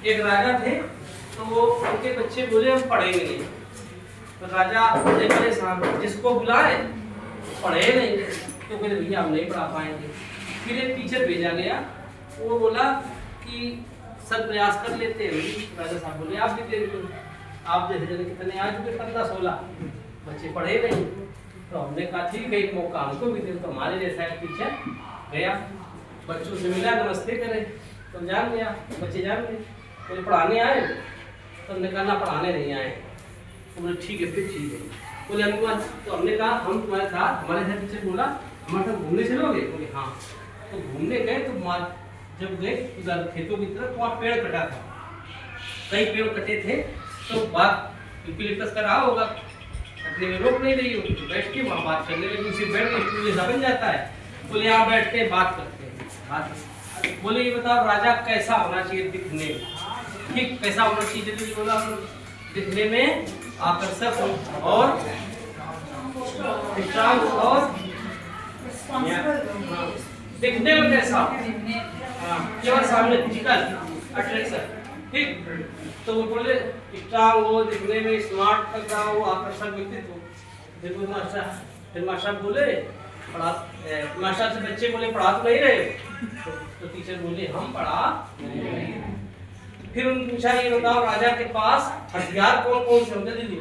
एक राजा थे, तो वो उनके बच्चे बोले हम पढ़ेंगे नहीं। तो राजा बड़े परेशान, जिसको बुलाए पढ़े नहीं, तो कहते भैया हम नहीं पढ़ा पाएंगे। फिर एक टीचर भेजा गया, वो बोला कि सब प्रयास कर लेते हैं। राजा साहब बोले आप भी दे दो, आप जैसे जैसे कितने आ चुके 15-16 बच्चे पढ़े नहीं। तो हमने कहा ठीक है एक मौका हमको भी दे। तो हमारे जैसा एक टीचर गया, बच्चों से मिला, नमस्ते करे, तो जान गया, बच्चे जान गए। बोले पढ़ाने आए? तो हमने कहा ना पढ़ाने नहीं आए। तो बोले ठीक है फिर ठीक है। बोले हमको, तो हमने कहा हम तुम्हारे साथ, हमारे साथ टीचर बोला हमारे साथ घूमने चलोगे? बोले हाँ। तो घूमने गए, तो जब गए उधर खेतों की तरफ, तो वहाँ पेड़ कटा था, कई पेड़ कटे थे। तो बात यूकेलिप्टस का रहा होगा, कटने में रोक नहीं रही होगी, तो बैठ के वहाँ बात करने लगे। उसी बैठ के स्टूल जैसा बन जाता है। बोले यहाँ बैठ के बात करते हैं, बात। बोले ये बताओ राजा कैसा होना चाहिए दिखने में? ठीक कैसा होना चाहिए? जल्दी बोला, दिखने में आकर्षक हो और विशाल और दिखने में कैसा, केवल सामने फिजिकल अट्रैक्शन, ठीक। तो वो बोले स्ट्रांग हो, दिखने में स्मार्ट लग रहा हो, आकर्षक व्यक्तित्व। देखो मास्टर, फिर मास्टर बोले पढ़ा, मास्टर से बच्चे बोले पढ़ा तो नहीं रहे? तो टीचर बोले हम पढ़ा नहीं रहे। फिर उन्होंने पूछा ये बताओ राजा के पास हथियार कौन कौन से होते? दीदी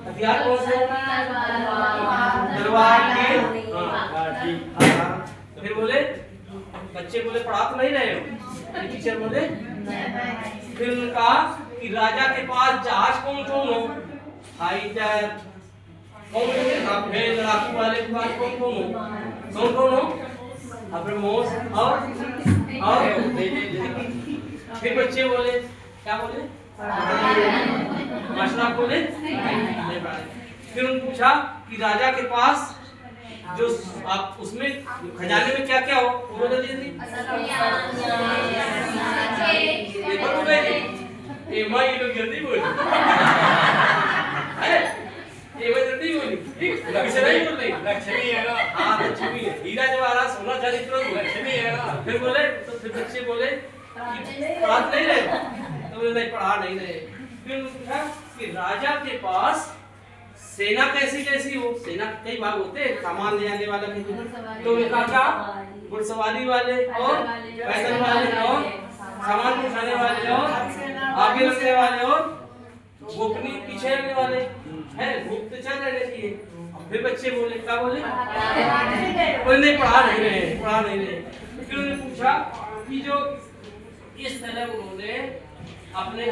हथियार कौन से? तलवार की। फिर बोले बच्चे बोले पढ़ा तो नहीं रहे हो? टीचर बोले फिर उन्होंने कहा कि राजा के पास जहाज कौन कौन हो? फाइटर कौन कौन? लड़ाकू वाले के पास कौन कौन हो? कौन कौन हो? ब्रह्मोस और फिर बच्चे बोले क्या बोले? मास्टर बोले नहीं पढ़ा। फिर उन्होंने पूछा कि राजा के पास जो आप उसमें खजाने में क्या क्या हो? बोले दीदी जल्दी बोली, जल्दी बोली, ठीक नहीं बोल रही। लक्ष्मी है ना? हाँ लक्ष्मी है, हीरा जवाहरात सोना चांदी तुरंत लक्ष्मी है ना? फिर बोले, तो फिर बच्चे बोले पढ़ा नहीं रहे? तो बोले नहीं पढ़ा नहीं रहे। फिर पूछा कि राजा के पास सेना कैसी कैसी हो? सेना कई भाग होते हैं, सामान ले जाने वाला भी, तो वे कहा घुड़सवारी वाले और पैदल वाले और सामान उठाने वाले और आगे रखने वाले और गोपनीय पीछे रहने वाले हैं, गुप्तचर रहने चाहिए। फिर बच्चे बोले क्या बोले? कोई नहीं पढ़ा नहीं रहे, पढ़ा नहीं रहे। फिर उन्होंने पूछा कि जो इस तरह उन्होंने अपने